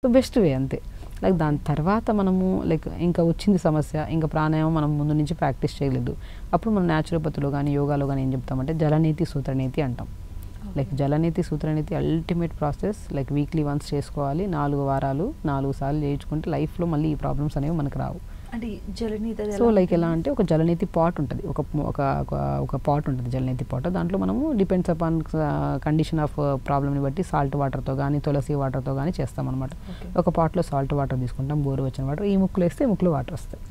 So best way అంతే. Like దాని తర్వాత మనము లైక్ ఇంకా వచ్చింది సమస్య, ఇంకా ప్రాణాయామం మనం ముందు నుంచి ప్రాక్టీస్ చేయలేదు. అప్పుడు మనం న్యాచురోపతిలో కానీ యోగాలో కానీ ఏం చెప్తామంటే జలనీతి సూత్రనీతి అంటాం. లైక్ జలనీతి సూత్రనీతి ultimate process. Like weekly once చేసుకోవాలి, 4 వారాలు 4 సార్లు చేయించుకుంటే లైఫ్లో మళ్ళీ ఈ ప్రాబ్లమ్స్ అనేవి మనకు రావు. అంటే జలనీతి సో లైక్ ఎలా అంటే ఒక జలనీతి పాట్ ఉంటుంది, ఒక పాట్ ఉంటుంది జలనీతి పాట్. దాంట్లో మనము డిపెండ్స్ అపాన్ కండిషన్ ఆఫ్ ప్రాబ్లమ్ని బట్టి సాల్ట్ వాటర్తో కానీ తులసి వాటర్తో కానీ చేస్తామన్నమాట. ఒక పాట్లో సాల్ట్ వాటర్ తీసుకుంటాం, బోరు వచ్చిన వాటర్. ఈ ముక్కులు వేస్తే ముక్కులో వాటర్ వస్తాయి,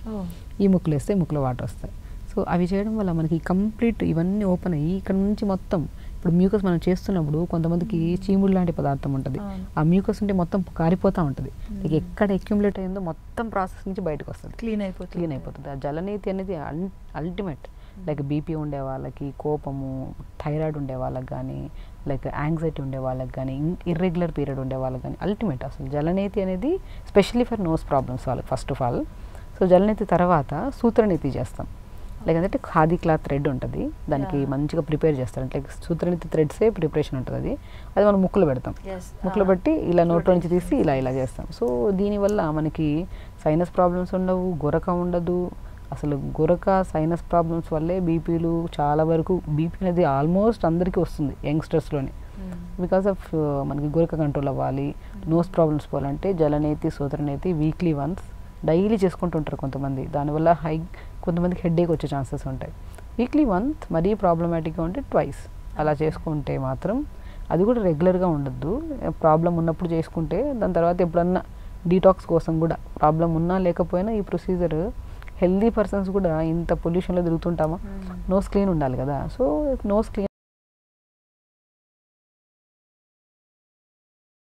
ఈ ముక్కులు వేస్తే ముక్కులో వాటర్ వస్తాయి. సో అవి చేయడం వల్ల మనకి కంప్లీట్ ఇవన్నీ ఓపెన్ అయ్యి ఇక్కడ నుంచి మొత్తం ఇప్పుడు మ్యూకస్ మనం చేస్తున్నప్పుడు కొంతమందికి చీముడు లాంటి పదార్థం ఉంటుంది, ఆ మ్యూకస్ ఉంటే మొత్తం కారిపోతూ ఉంటుంది. లైక్ ఎక్కడ అక్యుములేట్ అయిందో మొత్తం ప్రాసెస్ నుంచి బయటకు వస్తుంది, క్లీన్ అయిపోతుంది. ఆ జలనీతి అనేది అల్టిమేట్. లైక్ బీపీ ఉండే వాళ్ళకి, కోపము, థైరాయిడ్ ఉండే వాళ్ళకి కానీ, లైక్ యాంగ్జైటీ ఉండే వాళ్ళకి కానీ, ఇర్రెగ్యులర్ పీరియడ్ ఉండే వాళ్ళకి కానీ అల్టిమేట్ అసలు జలనీతి అనేది స్పెషల్లీ ఫర్ నోస్ ప్రాబ్లమ్స్ వాళ్ళకి ఫస్ట్ ఆఫ్ ఆల్. సో జలనీతి తర్వాత సూత్రనీతి చేస్తాం. లైక్ అంటే ఖాదీ క్లాత్ థ్రెడ్ ఉంటుంది, దానికి మంచిగా ప్రిపేర్ చేస్తారు. అంటే సూత్రనీతి థ్రెడ్సే ప్రిపరేషన్ ఉంటుంది. అది మనం ముక్కులు పెడతాం, ముక్కులు పెట్టి ఇలా నోట్లో నుంచి తీసి ఇలా చేస్తాం. సో దీనివల్ల మనకి సైనస్ ప్రాబ్లమ్స్ ఉండవు, గురక ఉండదు. అసలు గురక సైనస్ ప్రాబ్లమ్స్ వల్లే బీపీలు చాలా వరకు, బీపీ అనేది ఆల్మోస్ట్ అందరికీ వస్తుంది యంగ్స్టర్స్లోనే. బికాస్ ఆఫ్ మనకి గురక కంట్రోల్ అవ్వాలి, నోస్ ప్రాబ్లమ్స్ పోవాలంటే జలనీతి సూత్రనీతి వీక్లీ వన్స్ డైలీ చేసుకుంటుంటారు కొంతమంది. దానివల్ల కొంతమందికి హెడేక్ వచ్చే ఛాన్సెస్ ఉంటాయి. వీక్లీ వన్స్ మరీ ప్రాబ్లమాటిక్గా ఉంటే ట్వైస్ అలా చేసుకుంటే మాత్రం, అది కూడా రెగ్యులర్గా ఉండద్దు. ప్రాబ్లం ఉన్నప్పుడు చేసుకుంటే దాని తర్వాత ఎప్పుడన్నా డీటాక్స్ కోసం కూడా, ప్రాబ్లం ఉన్నా లేకపోయినా ఈ ప్రొసీజర్ హెల్దీ పర్సన్స్ కూడా ఇంత పొల్యూషన్లో తిరుగుతుంటామా, నోస్ క్లీన్ ఉండాలి కదా. So nose clean